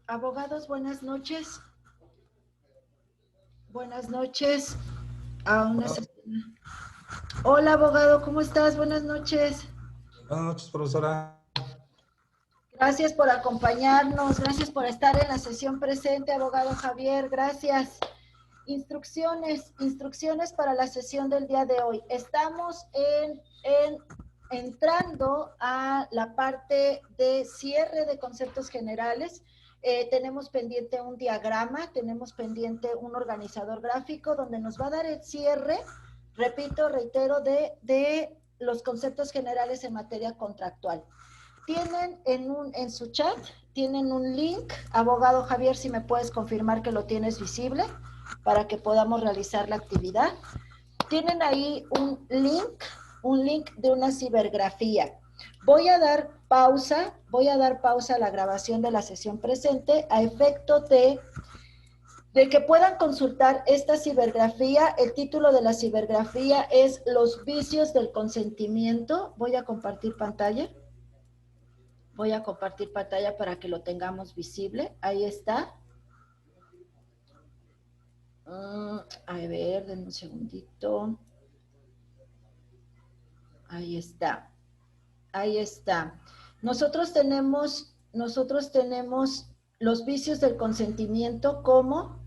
Abogados, buenas noches. Buenas noches. A una sesión. Hola, abogado, ¿cómo estás? Buenas noches. Buenas noches, profesora. Gracias por acompañarnos, gracias por estar en la sesión presente, abogado Javier, gracias. Instrucciones para la sesión del día de hoy. Estamos entrando a la parte de cierre de conceptos generales. Tenemos pendiente un diagrama, tenemos pendiente un organizador gráfico donde nos va a dar el cierre, repito, reitero, de los conceptos generales en materia contractual. Tienen en su chat, tienen un link. Abogado Javier, si me puedes confirmar que lo tienes visible para que podamos realizar la actividad. Tienen ahí un link de una cibergrafía. Voy a dar pausa a la grabación de la sesión presente a efecto de que puedan consultar esta cibergrafía. El título de la cibergrafía es Los vicios del consentimiento. Voy a compartir pantalla. Voy a compartir pantalla para que lo tengamos visible. Ahí está. A ver, denme un segundito. Ahí está. Ahí está. Nosotros tenemos los vicios del consentimiento como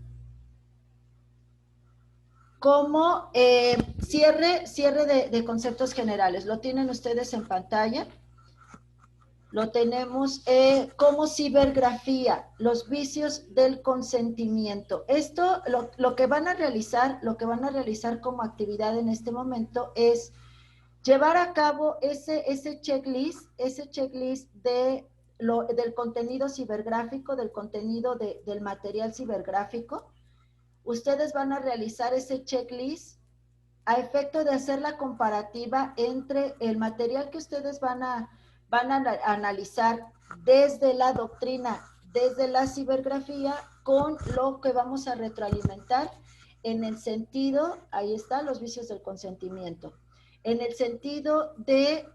cierre de conceptos generales. Lo tienen ustedes en pantalla. Lo tenemos como cibergrafía, los vicios del consentimiento. Esto, lo que van a realizar como actividad en este momento es llevar a cabo ese checklist del contenido cibergráfico, del contenido del material cibergráfico. Ustedes van a realizar ese checklist a efecto de hacer la comparativa entre el material que ustedes van a analizar desde la doctrina, desde la cibergrafía, con lo que vamos a retroalimentar en el sentido, ahí están los vicios del consentimiento, en el sentido de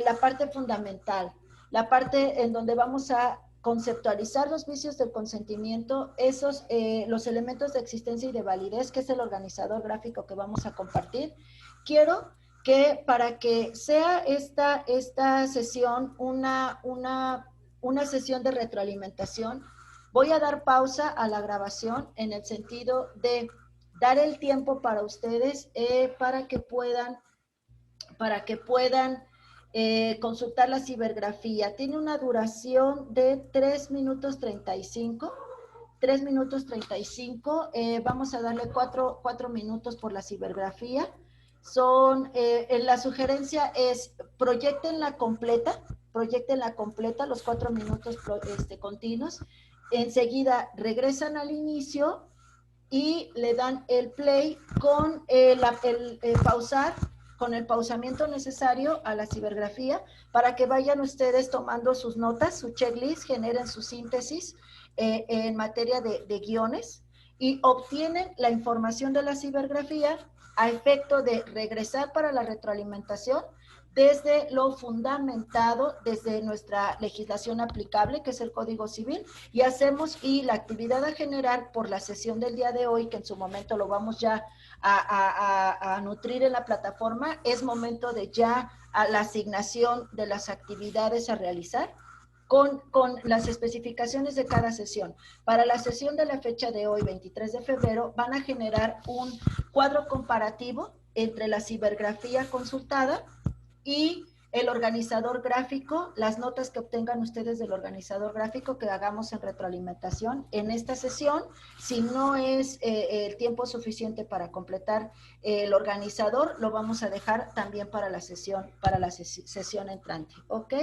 la parte fundamental, la parte en donde vamos a conceptualizar los vicios del consentimiento, los elementos de existencia y de validez, que es el organizador gráfico que vamos a compartir. Quiero que para que sea esta sesión una sesión de retroalimentación, voy a dar pausa a la grabación en el sentido de dar el tiempo para ustedes para que puedan consultar la cibergrafía. Tiene una duración de 3 minutos 35. 3 minutos 35. Vamos a darle 4 minutos por la cibergrafía. La sugerencia es proyectenla completa, los 4 minutos continuos. Enseguida regresan al inicio y le dan el play con pausar, con el pausamiento necesario a la cibergrafía para que vayan ustedes tomando sus notas, su checklist, generen su síntesis en materia de guiones y obtienen la información de la cibergrafía a efecto de regresar para la retroalimentación desde lo fundamentado, desde nuestra legislación aplicable, que es el Código Civil, y la actividad a generar por la sesión del día de hoy, que en su momento lo vamos ya a nutrir en la plataforma, es momento de ya a la asignación de las actividades a realizar con las especificaciones de cada sesión. Para la sesión de la fecha de hoy, 23 de febrero, van a generar un cuadro comparativo entre la cibergrafía consultada y el organizador gráfico, las notas que obtengan ustedes del organizador gráfico que hagamos en retroalimentación en esta sesión. Si no es el tiempo suficiente para completar el organizador, lo vamos a dejar también para la sesión entrante, ¿ok?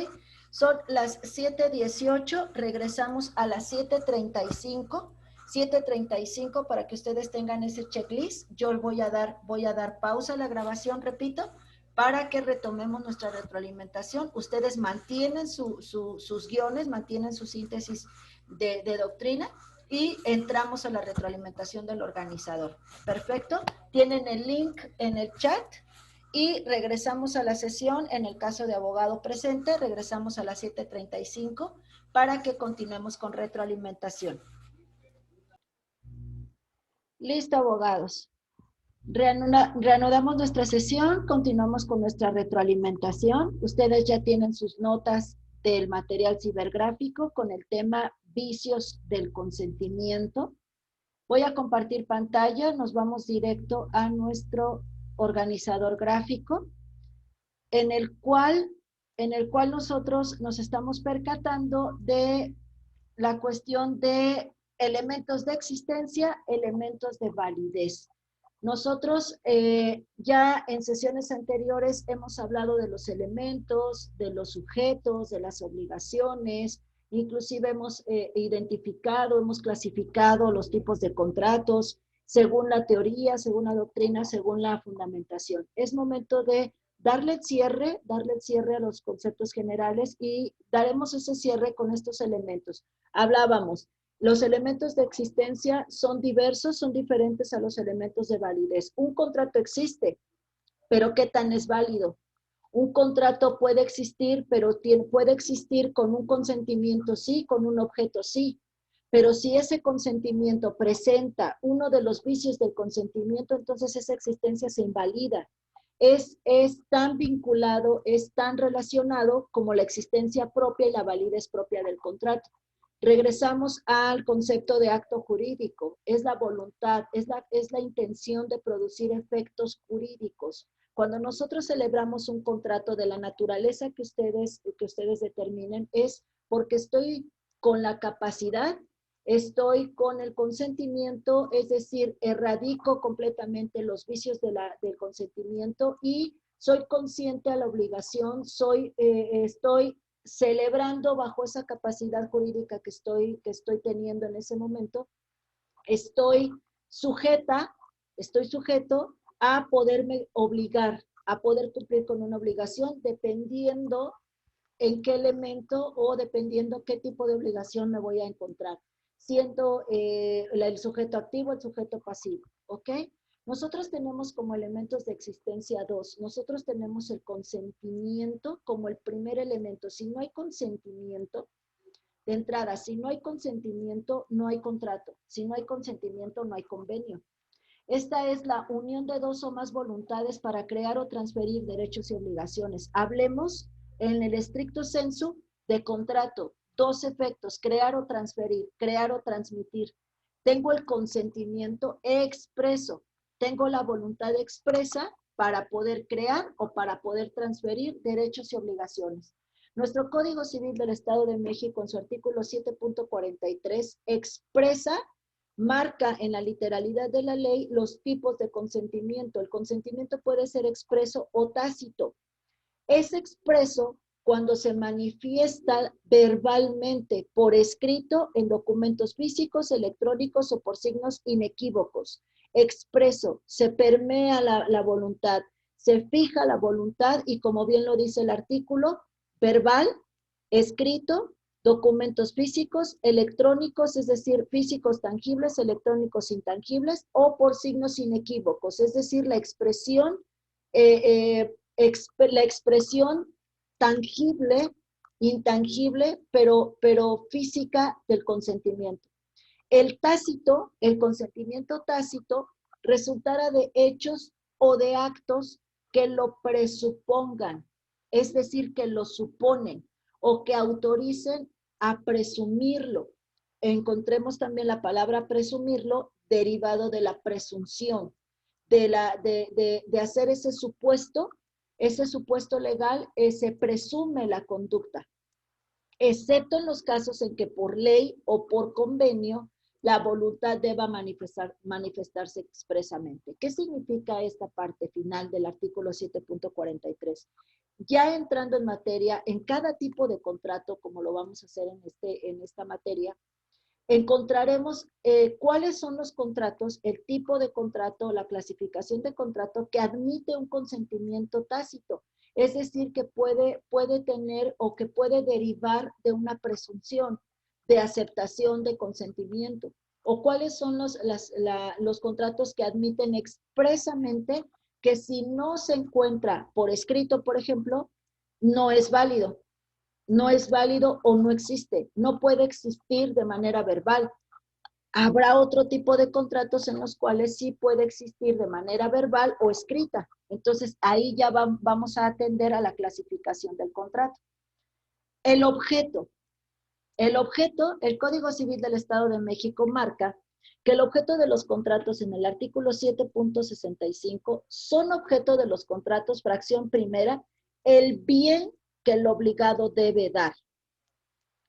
Son las 7:18, regresamos a las 7:35. 7:35 para que ustedes tengan ese checklist. Yo voy a dar pausa a la grabación, repito, para que retomemos nuestra retroalimentación. Ustedes mantienen sus guiones, mantienen su síntesis de doctrina y entramos a la retroalimentación del organizador. Perfecto. Tienen el link en el chat y regresamos a la sesión. En el caso de abogado presente, regresamos a las 7:35 para que continuemos con retroalimentación. Listo, abogados. Reanudamos nuestra sesión, continuamos con nuestra retroalimentación. Ustedes ya tienen sus notas del material cibergráfico con el tema vicios del consentimiento. Voy a compartir pantalla, nos vamos directo a nuestro organizador gráfico, en el cual nosotros nos estamos percatando de la cuestión de elementos de existencia, elementos de validez. Nosotros ya en sesiones anteriores hemos hablado de los elementos, de los sujetos, de las obligaciones, inclusive hemos identificado, hemos clasificado los tipos de contratos según la teoría, según la doctrina, según la fundamentación. Es momento de darle cierre a los conceptos generales y daremos ese cierre con estos elementos. Hablábamos, los elementos de existencia son diversos, son diferentes a los elementos de validez. Un contrato existe, pero ¿qué tan es válido? Un contrato puede existir, pero puede existir con un consentimiento sí, con un objeto sí. Pero si ese consentimiento presenta uno de los vicios del consentimiento, entonces esa existencia se invalida. Es tan vinculado, es tan relacionado como la existencia propia y la validez propia del contrato. Regresamos al concepto de acto jurídico. Es la voluntad, es la intención de producir efectos jurídicos. Cuando nosotros celebramos un contrato de la naturaleza que ustedes determinen, es porque estoy con la capacidad, estoy con el consentimiento, es decir, erradico completamente los vicios del consentimiento y soy consciente a la obligación, estoy celebrando bajo esa capacidad jurídica que estoy teniendo en ese momento, estoy sujeto a poderme obligar, a poder cumplir con una obligación dependiendo en qué elemento o dependiendo qué tipo de obligación me voy a encontrar, siendo el sujeto activo, el sujeto pasivo, ¿ok? Nosotros tenemos como elementos de existencia dos. Nosotros tenemos el consentimiento como el primer elemento. Si no hay consentimiento, de entrada, si no hay consentimiento, no hay contrato. Si no hay consentimiento, no hay convenio. Esta es la unión de dos o más voluntades para crear o transferir derechos y obligaciones. Hablemos en el estricto sensu de contrato. Dos efectos, crear o transferir, crear o transmitir. Tengo el consentimiento expreso. Tengo la voluntad expresa para poder crear o para poder transferir derechos y obligaciones. Nuestro Código Civil del Estado de México, en su artículo 7.43, expresa, marca en la literalidad de la ley los tipos de consentimiento. El consentimiento puede ser expreso o tácito. Es expreso cuando se manifiesta verbalmente, por escrito, en documentos físicos, electrónicos o por signos inequívocos. Expreso, se permea la voluntad, se fija la voluntad y como bien lo dice el artículo, verbal, escrito, documentos físicos, electrónicos, es decir, físicos tangibles, electrónicos intangibles, o por signos inequívocos, es decir, la expresión tangible, intangible, pero física del consentimiento. El tácito, el consentimiento tácito, resultará de hechos o de actos que lo presupongan, es decir, que lo suponen o que autoricen a presumirlo. Encontremos también la palabra presumirlo derivado de la presunción, de hacer ese supuesto legal, se presume la conducta, excepto en los casos en que por ley o por convenio la voluntad deba manifestarse expresamente. ¿Qué significa esta parte final del artículo 7.43? Ya entrando en materia, en cada tipo de contrato, como lo vamos a hacer en esta materia, encontraremos cuáles son los contratos, el tipo de contrato, la clasificación de contrato que admite un consentimiento tácito. Es decir, que puede tener o que puede derivar de una presunción de aceptación de consentimiento. O cuáles son los contratos que admiten expresamente que si no se encuentra por escrito, por ejemplo, no es válido. no es válido o no existe, no puede existir de manera verbal. Habrá otro tipo de contratos en los cuales sí puede existir de manera verbal o escrita. Entonces, ahí ya vamos a atender a la clasificación del contrato. El objeto. El Código Civil del Estado de México marca que el objeto de los contratos en el artículo 7.65 son objeto de los contratos, fracción primera, el bien que el obligado debe dar.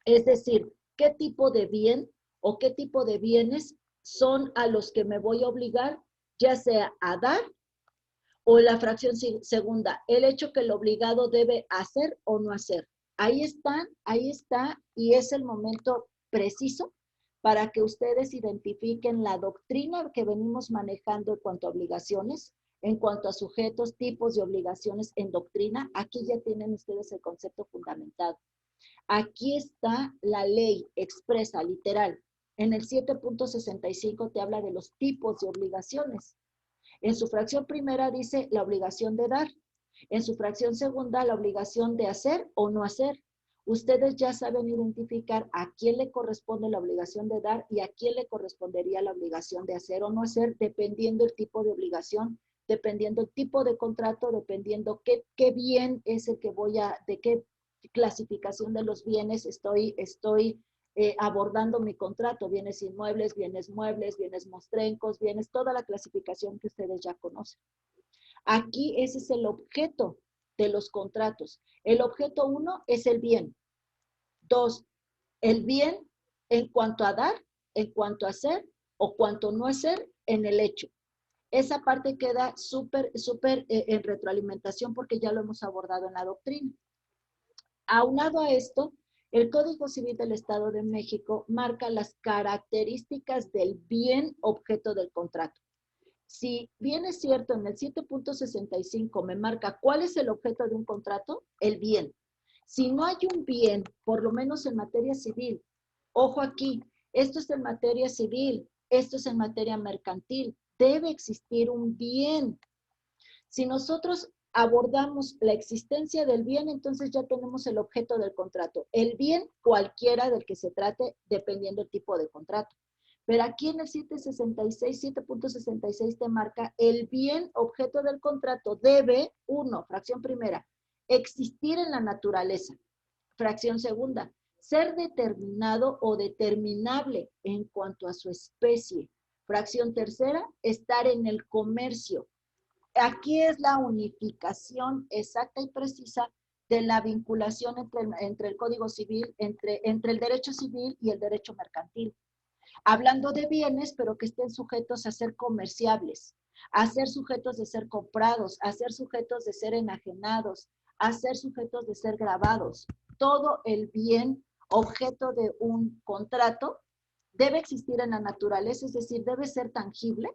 Es decir, qué tipo de bien o qué tipo de bienes son a los que me voy a obligar, ya sea a dar, o la fracción segunda, el hecho que el obligado debe hacer o no hacer. Ahí está, y es el momento preciso para que ustedes identifiquen la doctrina que venimos manejando en cuanto a obligaciones, en cuanto a sujetos, tipos de obligaciones en doctrina. Aquí ya tienen ustedes el concepto fundamentado. Aquí está la ley expresa, literal. En el 7.65 te habla de los tipos de obligaciones. En su fracción primera dice la obligación de dar. En su fracción segunda, la obligación de hacer o no hacer. Ustedes ya saben identificar a quién le corresponde la obligación de dar y a quién le correspondería la obligación de hacer o no hacer, dependiendo el tipo de obligación, dependiendo el tipo de contrato, dependiendo qué bien es el que de qué clasificación de los bienes estoy abordando mi contrato, bienes inmuebles, bienes muebles, bienes mostrencos, bienes, toda la clasificación que ustedes ya conocen. Aquí ese es el objeto de los contratos. El objeto 1 es el bien. 2, el bien en cuanto a dar, en cuanto a hacer o cuanto no hacer en el hecho. Esa parte queda súper en retroalimentación porque ya lo hemos abordado en la doctrina. Aunado a esto, el Código Civil del Estado de México marca las características del bien objeto del contrato. Si bien es cierto, en el 7.65 me marca cuál es el objeto de un contrato, el bien. Si no hay un bien, por lo menos en materia civil, ojo aquí, esto es en materia civil, esto es en materia mercantil, debe existir un bien. Si nosotros abordamos la existencia del bien, entonces ya tenemos el objeto del contrato. El bien cualquiera del que se trate, dependiendo del tipo de contrato. Pero aquí en el 7.66 te marca el bien objeto del contrato debe, 1, fracción primera, existir en la naturaleza. Fracción segunda, ser determinado o determinable en cuanto a su especie. Fracción tercera, estar en el comercio. Aquí es la unificación exacta y precisa de la vinculación entre el Código Civil, entre el derecho civil y el derecho mercantil. Hablando de bienes, pero que estén sujetos a ser comerciables, a ser sujetos de ser comprados, a ser sujetos de ser enajenados, a ser sujetos de ser grabados. Todo el bien objeto de un contrato debe existir en la naturaleza, es decir, debe ser tangible.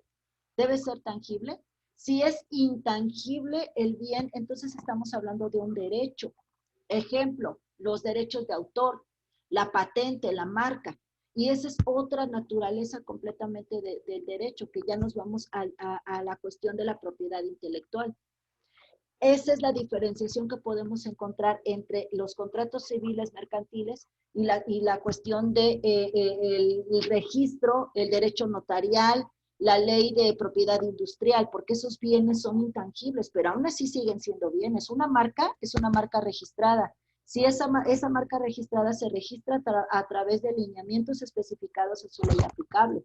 Si es intangible el bien, entonces estamos hablando de un derecho. Ejemplo, los derechos de autor, la patente, la marca. Y esa es otra naturaleza completamente del derecho, que ya nos vamos a la cuestión de la propiedad intelectual. Esa es la diferenciación que podemos encontrar entre los contratos civiles mercantiles y la cuestión de el registro, el derecho notarial, la ley de propiedad industrial, porque esos bienes son intangibles, pero aún así siguen siendo bienes. Una marca es una marca registrada. Si esa marca registrada se registra a través de lineamientos especificados en su ley aplicable.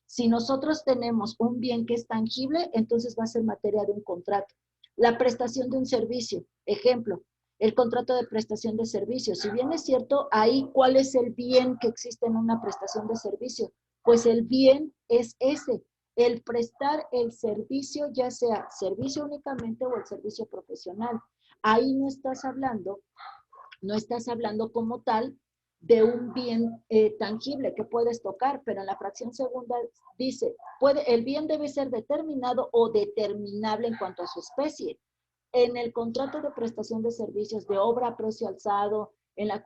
Si nosotros tenemos un bien que es tangible, entonces va a ser materia de un contrato. La prestación de un servicio, ejemplo, el contrato de prestación de servicio. Si bien es cierto, ahí, ¿cuál es el bien que existe en una prestación de servicio? Pues el bien es ese, el prestar el servicio, ya sea servicio únicamente o el servicio profesional. Ahí no estás hablando como tal de un bien tangible que puedes tocar, pero en la fracción segunda dice, el bien debe ser determinado o determinable en cuanto a su especie. En el contrato de prestación de servicios de obra a precio alzado, en la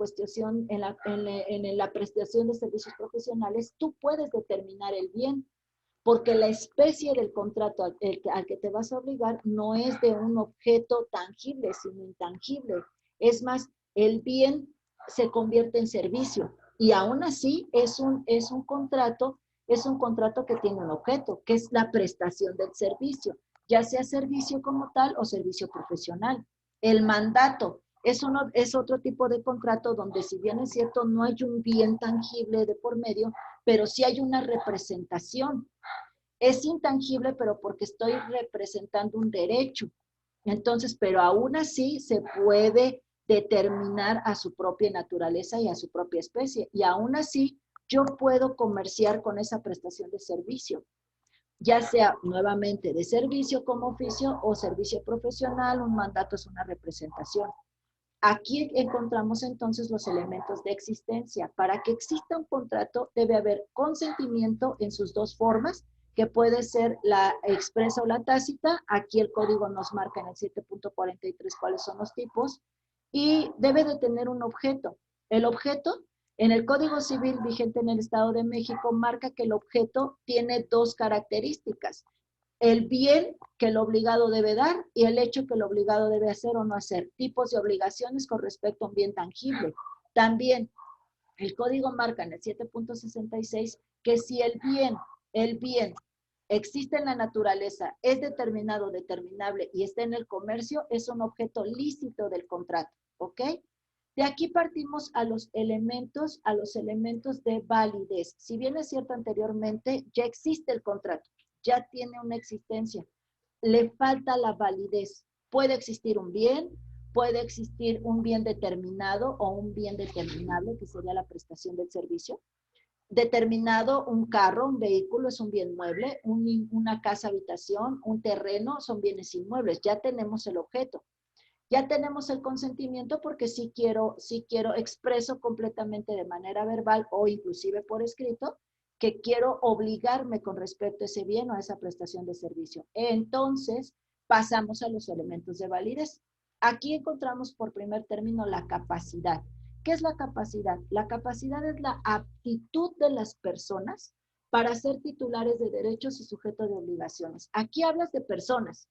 prestación de servicios profesionales, tú puedes determinar el bien, porque la especie del contrato al que te vas a obligar no es de un objeto tangible, sino intangible. Es más, el bien se convierte en servicio. Y aún así es un contrato que tiene un objeto, que es la prestación del servicio, ya sea servicio como tal o servicio profesional. El mandato es otro tipo de contrato donde, si bien es cierto, no hay un bien tangible de por medio, pero sí hay una representación. Es intangible, pero porque estoy representando un derecho. Entonces, pero aún así se puede determinar a su propia naturaleza y a su propia especie. Y aún así, yo puedo comerciar con esa prestación de servicio, ya sea nuevamente de servicio como oficio o servicio profesional. Un mandato es una representación. Aquí encontramos entonces los elementos de existencia. Para que exista un contrato debe haber consentimiento en sus dos formas, que puede ser la expresa o la tácita. Aquí el código nos marca en el 7.43 cuáles son los tipos, y debe de tener un objeto. El objeto, en el Código Civil vigente en el Estado de México, marca que el objeto tiene dos características: el bien que el obligado debe dar y el hecho que el obligado debe hacer o no hacer. Tipos de obligaciones con respecto a un bien tangible. También el código marca en el 7.66 que si el bien existe en la naturaleza, es determinado, determinable y está en el comercio, es un objeto lícito del contrato, ¿ok? De aquí partimos a los elementos de validez. Si bien es cierto, anteriormente ya existe el contrato, ya tiene una existencia, le falta la validez. Puede existir un bien, puede existir un bien determinado o un bien determinable, que sería la prestación del servicio. Determinado, un carro, un vehículo es un bien mueble, una casa habitación, un terreno son bienes inmuebles. Ya tenemos el objeto. Ya tenemos el consentimiento, porque si quiero expreso completamente de manera verbal o inclusive por escrito que quiero obligarme con respecto a ese bien o a esa prestación de servicio. Entonces, pasamos a los elementos de validez. Aquí encontramos por primer término la capacidad. ¿Qué es la capacidad? La capacidad es la aptitud de las personas para ser titulares de derechos y sujetos de obligaciones. Aquí hablas de personas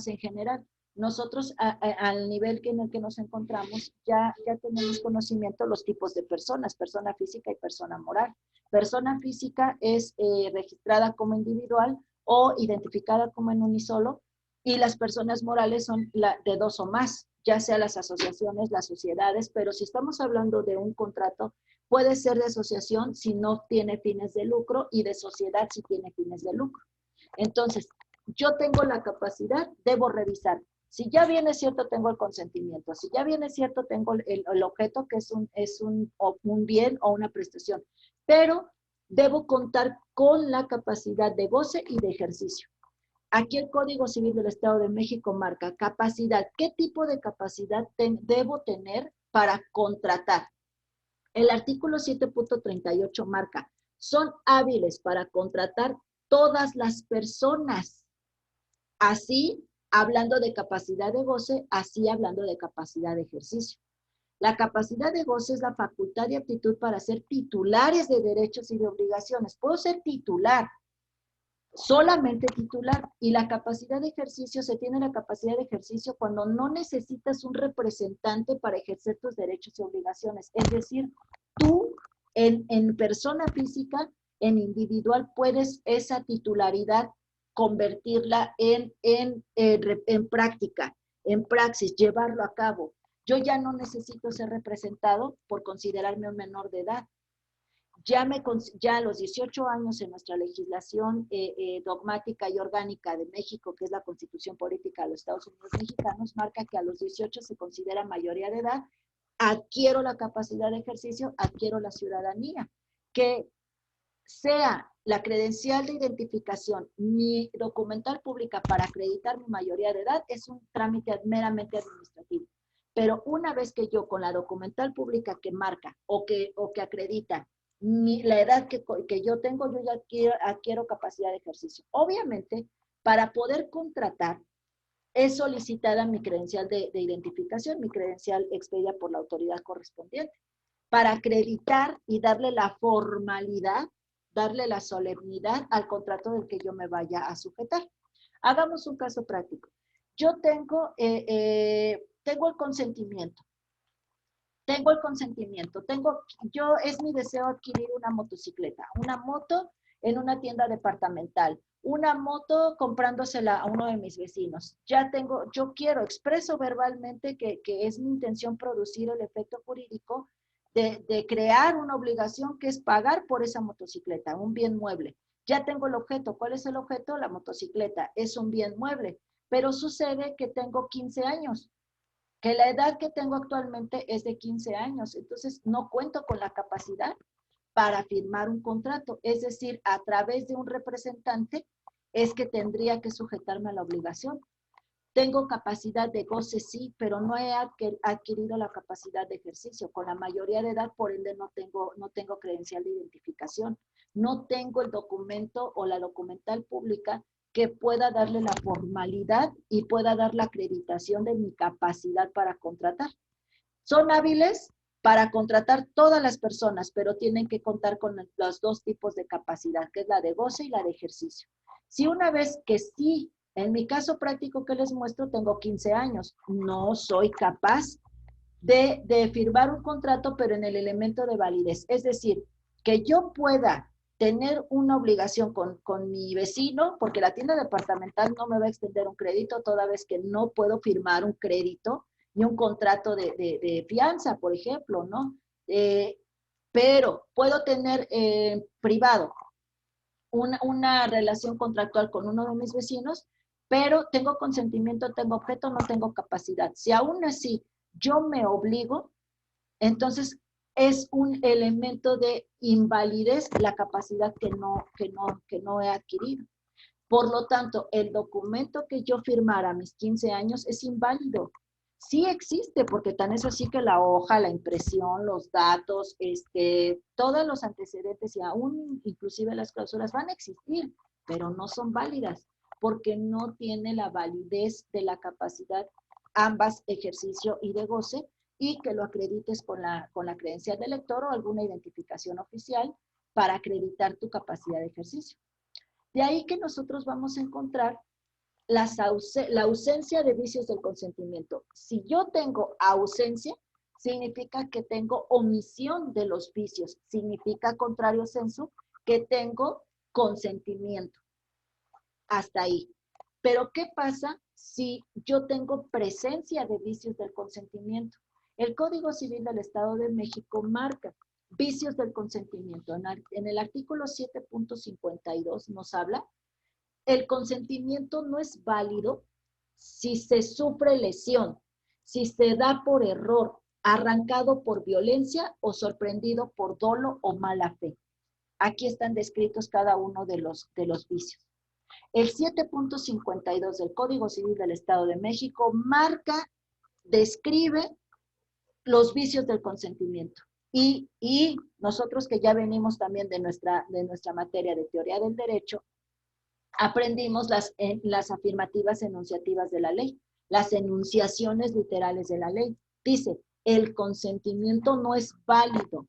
en general. Nosotros, al nivel en el que nos encontramos, ya tenemos conocimiento de los tipos de personas: persona física y persona moral. Persona física es registrada como individual o identificada como en unisolo, y las personas morales son de dos o más, ya sea las asociaciones, las sociedades. Pero si estamos hablando de un contrato, puede ser de asociación si no tiene fines de lucro, y de sociedad si tiene fines de lucro. Entonces, yo tengo la capacidad, debo revisar. Si ya viene cierto, tengo el consentimiento. Si ya viene cierto, tengo el objeto, que es un bien o una prestación. Pero debo contar con la capacidad de goce y de ejercicio. Aquí el Código Civil del Estado de México marca capacidad. ¿Qué tipo de capacidad debo tener para contratar? El artículo 7.38 marca: son hábiles para contratar todas las personas. Así, hablando de capacidad de goce, así hablando de capacidad de ejercicio. La capacidad de goce es la facultad y aptitud para ser titulares de derechos y de obligaciones. Puedo ser titular, solamente titular. Y la capacidad de ejercicio, se tiene la capacidad de ejercicio cuando no necesitas un representante para ejercer tus derechos y obligaciones. Es decir, tú en persona física, en individual, puedes esa titularidad convertirla en práctica, en praxis, llevarlo a cabo. Yo ya no necesito ser representado por considerarme un menor de edad. Ya a los 18 años, en nuestra legislación dogmática y orgánica de México, que es la Constitución Política de los Estados Unidos Mexicanos, marca que a los 18 se considera mayoría de edad. Adquiero la capacidad de ejercicio, adquiero la ciudadanía. Que sea la credencial de identificación mi documental pública para acreditar mi mayoría de edad, es un trámite meramente administrativo. Pero una vez que yo, con la documental pública que marca o que acredita la edad que yo tengo, yo ya adquiero capacidad de ejercicio. Obviamente, para poder contratar, es solicitada mi credencial de identificación, mi credencial expedida por la autoridad correspondiente, para acreditar y darle la formalidad, darle la solemnidad al contrato del que yo me vaya a sujetar. Hagamos un caso práctico. Yo tengo el consentimiento. tengo el consentimiento, es mi deseo adquirir una motocicleta, una moto en una tienda departamental, una moto comprándosela a uno de mis vecinos. Yo quiero, expreso verbalmente que es mi intención producir el efecto jurídico de crear una obligación que es pagar por esa motocicleta, un bien mueble. Ya tengo el objeto. ¿Cuál es el objeto? La motocicleta. Es un bien mueble. Pero sucede que tengo 15 años, que la edad que tengo actualmente es de 15 años. Entonces, no cuento con la capacidad para firmar un contrato. Es decir, a través de un representante es que tendría que sujetarme a la obligación. Tengo capacidad de goce, sí, pero no he adquirido la capacidad de ejercicio. Con la mayoría de edad, por ende, no tengo credencial de identificación. No tengo el documento o la documental pública que pueda darle la formalidad y pueda dar la acreditación de mi capacidad para contratar. Son hábiles para contratar todas las personas, pero tienen que contar con los dos tipos de capacidad, que es la de goce y la de ejercicio. Si una vez que sí, en mi caso práctico que les muestro, tengo 15 años, no soy capaz de firmar un contrato, pero en el elemento de validez. Es decir, que yo pueda tener una obligación con mi vecino, porque la tienda departamental no me va a extender un crédito, toda vez que no puedo firmar un crédito ni un contrato de fianza, por ejemplo, ¿no? Pero puedo tener privado una relación contractual con uno de mis vecinos, pero tengo consentimiento, tengo objeto, no tengo capacidad. Si aún así yo me obligo, entonces es un elemento de invalidez la capacidad que no he adquirido. Por lo tanto, el documento que yo firmara a mis 15 años es inválido. Sí existe, porque tan es así que la hoja, la impresión, los datos, todos los antecedentes y aún inclusive las cláusulas van a existir, pero no son válidas, porque no tiene la validez de la capacidad, ambas ejercicio y de goce, y que lo acredites con la credencial de lector o alguna identificación oficial para acreditar tu capacidad de ejercicio. De ahí que nosotros vamos a encontrar la ausencia de vicios del consentimiento. Si yo tengo ausencia, significa que tengo omisión de los vicios. Significa, contrario sensu, que tengo consentimiento. Hasta ahí. Pero, ¿qué pasa si yo tengo presencia de vicios del consentimiento? El Código Civil del Estado de México marca vicios del consentimiento. En el artículo 7.52 nos habla: el consentimiento no es válido si se sufre lesión, si se da por error, arrancado por violencia o sorprendido por dolo o mala fe. Aquí están descritos cada uno de los vicios. El 7.52 del Código Civil del Estado de México describe los vicios del consentimiento. Y nosotros, que ya venimos también de nuestra materia de teoría del derecho, aprendimos las afirmativas enunciativas de la ley, las enunciaciones literales de la ley. Dice: el consentimiento no es válido.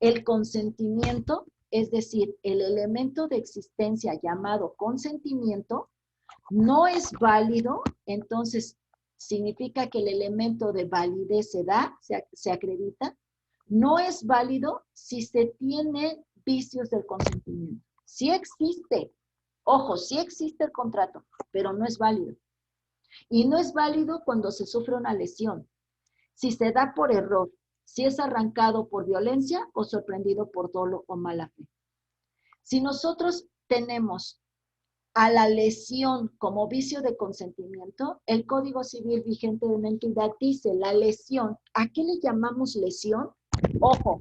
El consentimiento, es decir, el elemento de existencia llamado consentimiento, no es válido. Entonces significa que el elemento de validez se acredita. No es válido si se tiene vicios del consentimiento. Sí existe, ojo, sí existe el contrato, pero no es válido. Y no es válido cuando se sufre una lesión, si se da por error, si es arrancado por violencia o sorprendido por dolo o mala fe. Si nosotros tenemos a la lesión como vicio de consentimiento, el Código Civil vigente de una entidad dice: la lesión, ¿a qué le llamamos lesión? Ojo,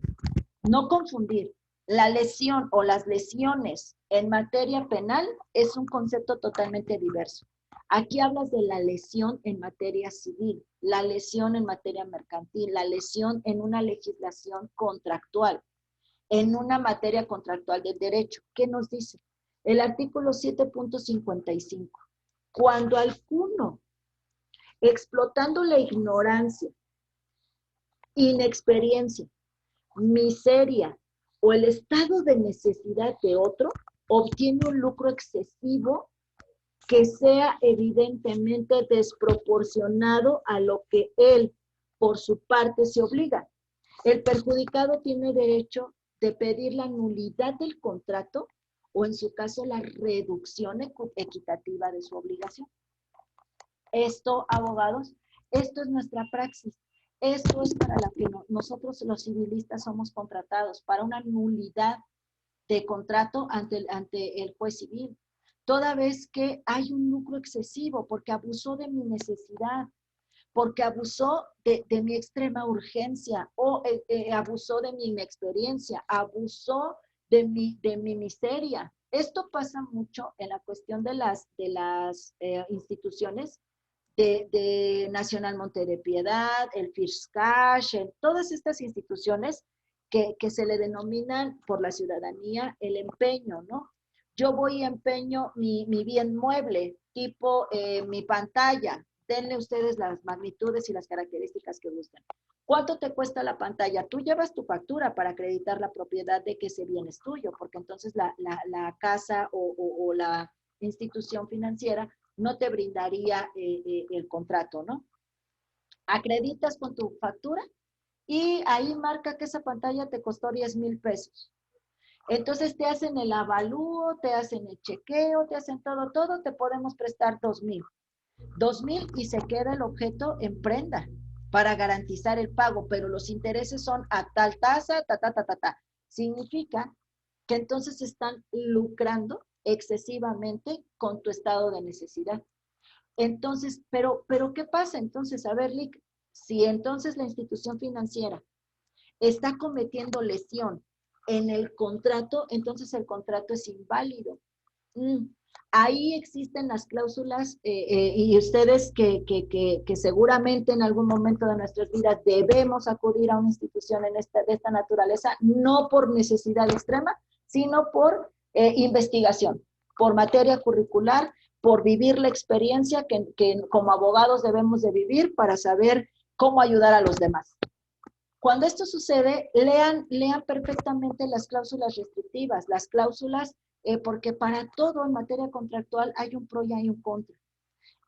no confundir. La lesión o las lesiones en materia penal es un concepto totalmente diverso. Aquí hablas de la lesión en materia civil, la lesión en materia mercantil, la lesión en una legislación contractual, en una materia contractual del derecho. ¿Qué nos dice? El artículo 7.55. Cuando alguno, explotando la ignorancia, inexperiencia, miseria o el estado de necesidad de otro, obtiene un lucro excesivo que sea evidentemente desproporcionado a lo que él por su parte se obliga. El perjudicado tiene derecho de pedir la nulidad del contrato o en su caso la reducción equitativa de su obligación. Esto, abogados, esto es nuestra praxis. Esto es para la que nosotros los civilistas somos contratados, para una nulidad de contrato ante el juez civil. Toda vez que hay un lucro excesivo porque abusó de mi necesidad, porque abusó de mi extrema urgencia o abusó de mi inexperiencia, abusó de mi miseria. Esto pasa mucho en la cuestión de las instituciones de Nacional Monte de Piedad, el Fiscash, todas estas instituciones que se le denominan por la ciudadanía el empeño, ¿no? Yo voy y empeño mi bien mueble, tipo mi pantalla. Denle ustedes las magnitudes y las características que gusten. ¿Cuánto te cuesta la pantalla? Tú llevas tu factura para acreditar la propiedad de que ese bien es tuyo, porque entonces la casa o la institución financiera no te brindaría el contrato, ¿no? Acreditas con tu factura y ahí marca que esa pantalla te costó 10,000 pesos. Entonces te hacen el avalúo, te hacen el chequeo, te hacen todo, te podemos prestar 2,000. 2,000 y se queda el objeto en prenda para garantizar el pago, pero los intereses son a tal tasa, Significa que entonces están lucrando excesivamente con tu estado de necesidad. Entonces, pero ¿qué pasa? Entonces, a ver, Lick, si entonces la institución financiera está cometiendo lesión en el contrato, entonces el contrato es inválido. Ahí existen las cláusulas y ustedes que seguramente en algún momento de nuestras vidas debemos acudir a una institución de esta naturaleza, no por necesidad extrema, sino por investigación, por materia curricular, por vivir la experiencia que como abogados debemos de vivir para saber cómo ayudar a los demás. Cuando esto sucede, lean perfectamente las cláusulas restrictivas, las cláusulas, porque para todo en materia contractual hay un pro y hay un contra.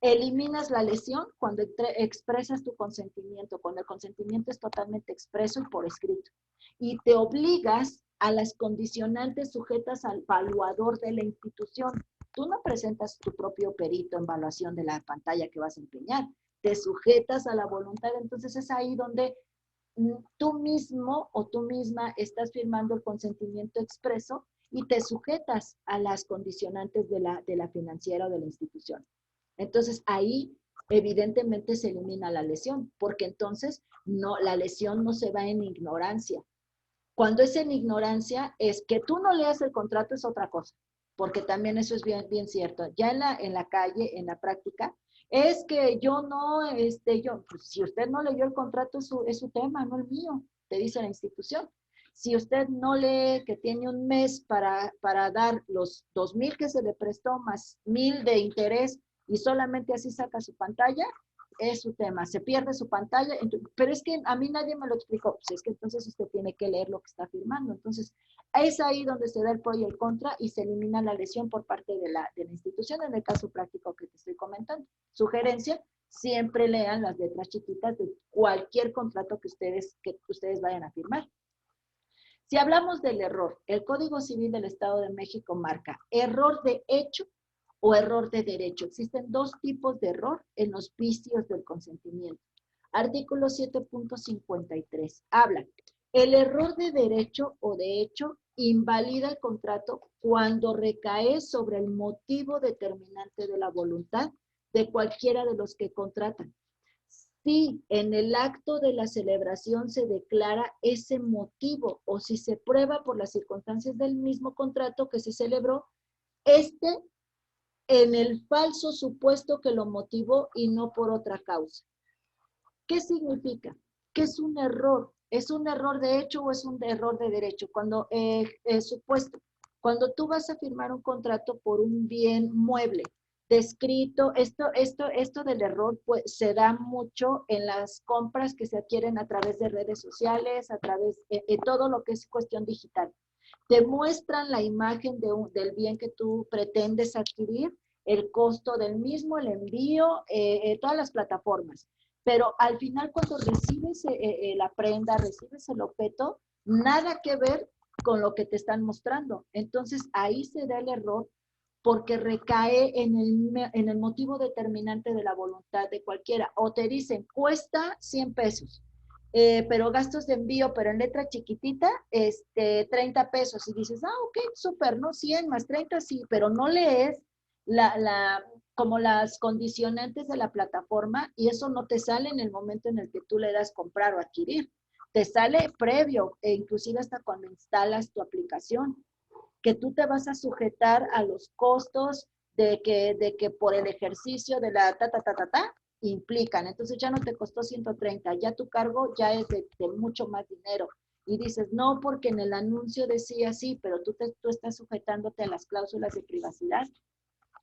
Eliminas la lesión cuando expresas tu consentimiento, cuando el consentimiento es totalmente expreso y por escrito. Y te obligas a las condicionantes sujetas al evaluador de la institución. Tú no presentas tu propio perito en evaluación de la pantalla que vas a empeñar, te sujetas a la voluntad, entonces es ahí donde tú mismo o tú misma estás firmando el consentimiento expreso y te sujetas a las condicionantes de la financiera o de la institución. Entonces ahí evidentemente se elimina la lesión, porque entonces la lesión no se va en ignorancia. Cuando es en ignorancia, es que tú no leas el contrato es otra cosa, porque también eso es bien cierto. Ya en la calle, en la práctica, es que yo no, pues, si usted no leyó el contrato es su tema, no el mío, te dice la institución. Si usted no lee que tiene un mes para dar los 2,000 que se le prestó más 1,000 de interés y solamente así saca su pantalla, es su tema, se pierde su pantalla, pero es que a mí nadie me lo explicó, pues es que entonces usted tiene que leer lo que está firmando. Entonces, es ahí donde se da el pro y el contra y se elimina la lesión por parte de la institución en el caso práctico que te estoy comentando. Sugerencia, siempre lean las letras chiquitas de cualquier contrato que ustedes vayan a firmar. Si hablamos del error, el Código Civil del Estado de México marca error de hecho o error de derecho. Existen dos tipos de error en los vicios del consentimiento. Artículo 7.53 habla, el error de derecho o de hecho invalida el contrato cuando recae sobre el motivo determinante de la voluntad de cualquiera de los que contratan. Si en el acto de la celebración se declara ese motivo o si se prueba por las circunstancias del mismo contrato que se celebró, en el falso supuesto que lo motivó y no por otra causa. ¿Qué significa? ¿Qué es un error? ¿Es un error de hecho o es un error de derecho? Cuando, supuesto, cuando tú vas a firmar un contrato por un bien mueble, descrito, esto del error pues, se da mucho en las compras que se adquieren a través de redes sociales, a través de todo lo que es cuestión digital. Te muestran la imagen del bien que tú pretendes adquirir, el costo del mismo, el envío, todas las plataformas. Pero al final cuando recibes la prenda, recibes el objeto, nada que ver con lo que te están mostrando. Entonces ahí se da el error porque recae en el motivo determinante de la voluntad de cualquiera. O te dicen, cuesta 100 pesos, pero gastos de envío, pero en letra chiquitita, 30 pesos. Y dices, ok, súper, ¿no? 100 más 30, sí, pero no lees como las condicionantes de la plataforma y eso no te sale en el momento en el que tú le das comprar o adquirir. Te sale previo e inclusive hasta cuando instalas tu aplicación, que tú te vas a sujetar a los costos de que por el ejercicio de la implican. Entonces ya no te costó 130, ya tu cargo ya es de mucho más dinero. Y dices, no, porque en el anuncio decía sí, pero tú estás sujetándote a las cláusulas de privacidad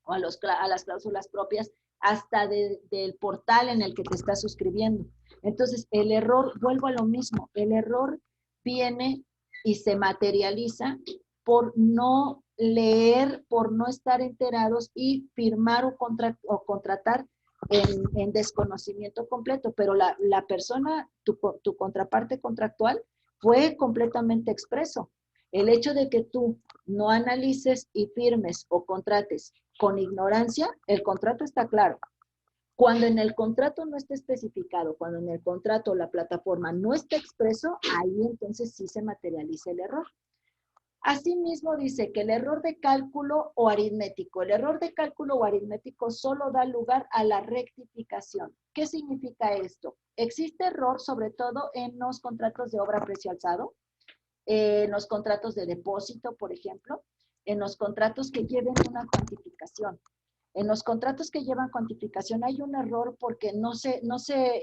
o a las cláusulas propias hasta del portal en el que te estás suscribiendo. Entonces, el error, vuelvo a lo mismo, el error viene y se materializa por no leer, por no estar enterados y firmar o contratar en desconocimiento completo, pero la persona, tu contraparte contractual, fue completamente expreso. El hecho de que tú no analices y firmes o contrates con ignorancia, el contrato está claro. Cuando en el contrato no está especificado, cuando en el contrato la plataforma no está expreso, ahí entonces sí se materializa el error. Asimismo dice que el error de cálculo o aritmético. El error de cálculo o aritmético solo da lugar a la rectificación. ¿Qué significa esto? Existe error sobre todo en los contratos de obra a precio alzado, en los contratos de depósito, por ejemplo, en los contratos que lleven una cuantificación. En los contratos que llevan cuantificación hay un error porque no se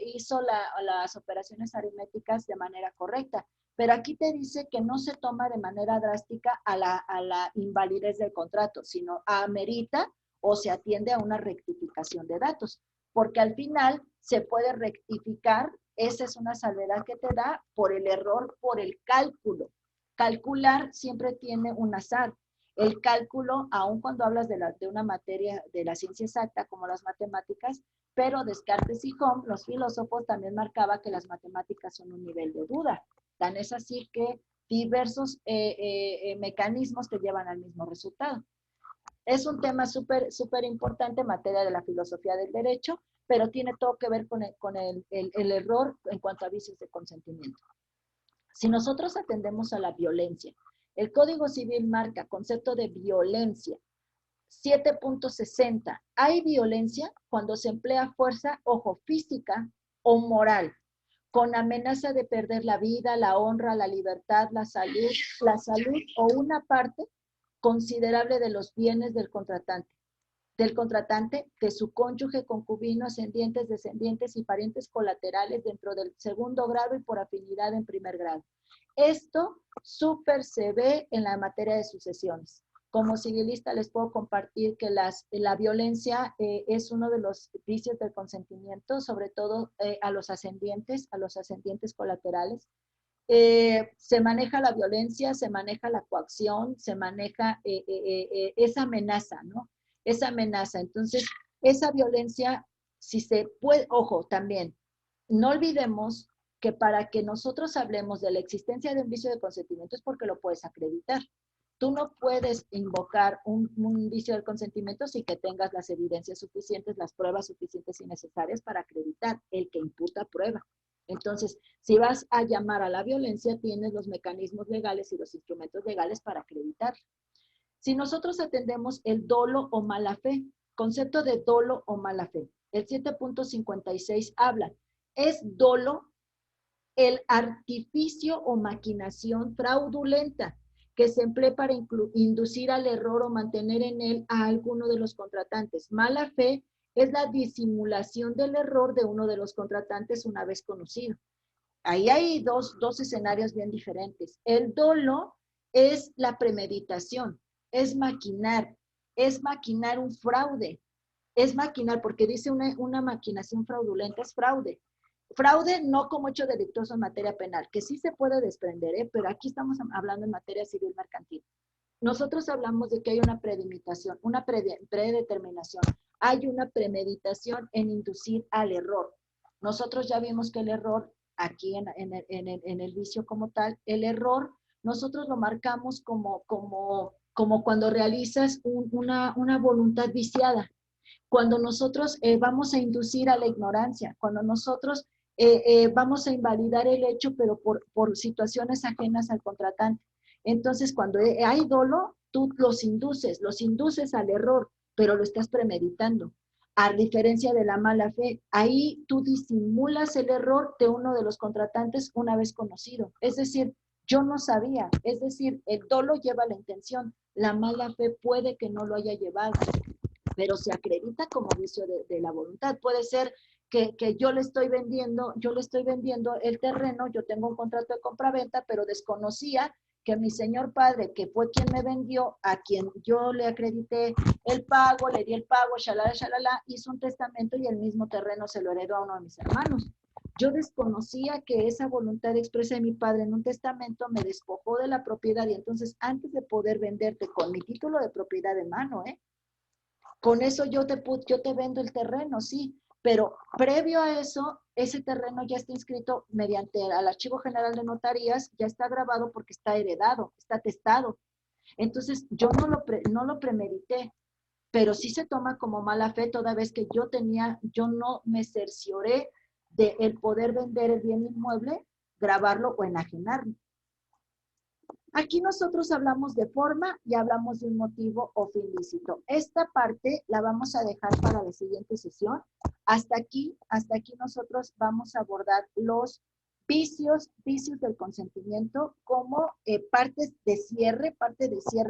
hizo las operaciones aritméticas de manera correcta. Pero aquí te dice que no se toma de manera drástica a la invalidez del contrato, sino amerita o se atiende a una rectificación de datos. Porque al final se puede rectificar, esa es una salvedad que te da por el error, por el cálculo. Calcular siempre tiene un azar. El cálculo, aun cuando hablas de una materia de la ciencia exacta como las matemáticas, pero Descartes y Comte, los filósofos, también marcaba que las matemáticas son un nivel de duda. Tan es así que diversos mecanismos te llevan al mismo resultado. Es un tema súper importante en materia de la filosofía del derecho, pero tiene todo que ver con el error en cuanto a vicios de consentimiento. Si nosotros atendemos a la violencia, el Código Civil marca concepto de violencia 7.60. Hay violencia cuando se emplea fuerza, ojo, física o moral, con amenaza de perder la vida, la honra, la libertad, la salud o una parte considerable de los bienes del contratante, de su cónyuge, concubino, ascendientes, descendientes y parientes colaterales dentro del segundo grado y por afinidad en primer grado. Esto súper se ve en la materia de sucesiones. Como civilista les puedo compartir que la violencia es uno de los vicios del consentimiento, sobre todo a los ascendientes colaterales. Se maneja la violencia, se maneja la coacción, se maneja esa amenaza, ¿no? Esa amenaza. Entonces, esa violencia, si se puede, ojo, también, no olvidemos que para que nosotros hablemos de la existencia de un vicio de consentimiento es porque lo puedes acreditar. Tú no puedes invocar un vicio del consentimiento sin que tengas las evidencias suficientes, las pruebas suficientes y necesarias para acreditar. El que imputa prueba. Entonces, si vas a llamar a la violencia, tienes los mecanismos legales y los instrumentos legales para acreditar. Si nosotros atendemos el dolo o mala fe, concepto de dolo o mala fe, el 7.56 habla, es dolo el artificio o maquinación fraudulenta que se emplea para inducir al error o mantener en él a alguno de los contratantes. Mala fe es la disimulación del error de uno de los contratantes una vez conocido. Ahí hay dos escenarios bien diferentes. El dolo es la premeditación, es maquinar un fraude, es maquinar, porque dice una maquinación fraudulenta, es fraude. Fraude no como hecho delictuoso en materia penal, que sí se puede desprender, pero aquí estamos hablando en materia civil mercantil. Nosotros hablamos de que hay una predeterminación, hay una premeditación en inducir al error. Nosotros ya vimos que el error, aquí en el vicio como tal, el error nosotros lo marcamos como cuando realizas una voluntad viciada, cuando nosotros vamos a inducir a la ignorancia, cuando nosotros vamos a invalidar el hecho, pero por situaciones ajenas al contratante. Entonces, cuando hay dolo, tú los induces al error, pero lo estás premeditando. A diferencia de la mala fe, ahí tú disimulas el error de uno de los contratantes una vez conocido. Es decir, yo no sabía, es decir, el dolo lleva la intención, la mala fe puede que no lo haya llevado, pero se acredita como vicio de la voluntad. Puede ser que yo le estoy vendiendo el terreno, yo tengo un contrato de compraventa, pero desconocía que mi señor padre, que fue quien me vendió, a quien yo le acredité el pago, le di el pago, shalala, shalala, hizo un testamento y el mismo terreno se lo heredó a uno de mis hermanos. Yo desconocía que esa voluntad expresa de mi padre en un testamento me despojó de la propiedad, y entonces antes de poder venderte con mi título de propiedad en mano, con eso yo te vendo el terreno, sí, pero previo a eso, ese terreno ya está inscrito mediante al Archivo General de Notarías, ya está grabado porque está heredado, está atestado. Entonces, yo no lo premedité, pero sí se toma como mala fe toda vez que yo no me cercioré de el poder vender el bien inmueble, grabarlo o enajenarlo. Aquí nosotros hablamos de forma y hablamos de un motivo o fin lícito. Esta parte la vamos a dejar para la siguiente sesión. Hasta aquí nosotros vamos a abordar los vicios del consentimiento como parte de cierre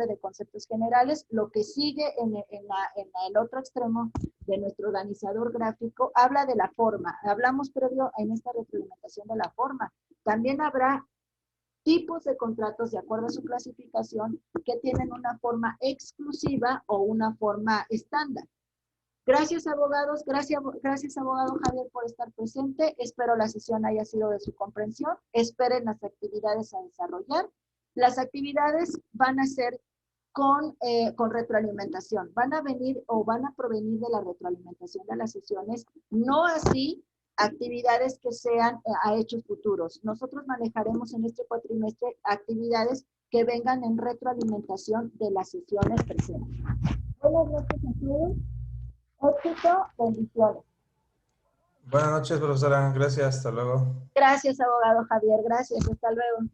de conceptos generales. Lo que sigue en el otro extremo de nuestro organizador gráfico habla de la forma. Hablamos previo en esta retroalimentación de la forma. También habrá tipos de contratos de acuerdo a su clasificación que tienen una forma exclusiva o una forma estándar. Gracias, abogados. Gracias, abogado Javier, por estar presente. Espero la sesión haya sido de su comprensión. Esperen las actividades a desarrollar. Las actividades van a ser con retroalimentación. Van a venir o van a provenir de la retroalimentación de las sesiones, no así actividades que sean a hechos futuros. Nosotros manejaremos en este cuatrimestre actividades que vengan en retroalimentación de las sesiones presentes. Buenas noches a todos. Éxito, bendiciones. Buenas noches, profesora. Gracias. Hasta luego. Gracias, abogado Javier. Gracias. Hasta luego.